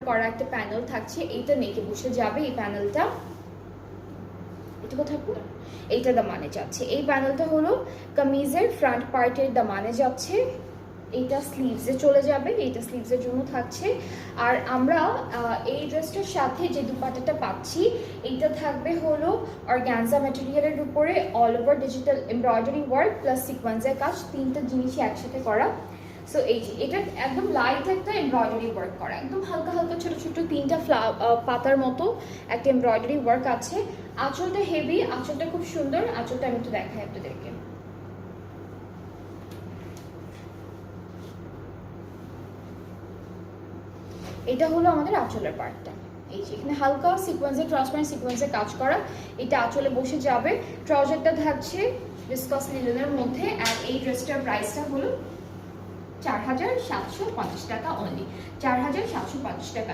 করা একটা প্যানেল থাকছে, এইটা নেকে বসে যাবে। এই প্যানেলটা এটা কোথায় পুরো এইটা দামানে যাচ্ছে। এই প্যানেলটা হলো কামিজের ফ্রন্ট পার্টের দামানে যাচ্ছে, এইটা স্লিভসে চলে যাবে, এইটা স্লিভসের জন্য থাকছে। আর আমরা এই ড্রেসটার সাথে যে দুপাট্টাটা পাচ্ছি এইটা থাকবে হলো অর্গানজা ম্যাটেরিয়ালের উপরে all over digital embroidery work plus সিকোয়েন্সের কাজ, তিনটা জিনিসই একসাথে করা। সো এই যে এটা একদম লাইট একটা এমব্রয়ডারি ওয়ার্ক করা, একদম হালকা হালকা ছোট ছোট তিনটা পাতার মতো একটা এমব্রয়ডারি ওয়ার্ক আছে। আঁচলটা হেভি, আঁচলটা খুব সুন্দর। আঁচলটা আমি একটু দেখাই আপনাদেরকে। এটা হলো আমাদের আঁচলের পার্টটা। এই যে এখানে হালকা সিকোয়েন্সের ট্রান্সপারেন্ট সিকোয়েন্সের কাজ করা, এটা আঁচলে বসে যাবে। ট্রাউজারটা থাকছে ভিসকাস লিনেনের মধ্যে। আর এই ড্রেসটার প্রাইসটা হলো 4750 টাকা অনলি, 4750 টাকা।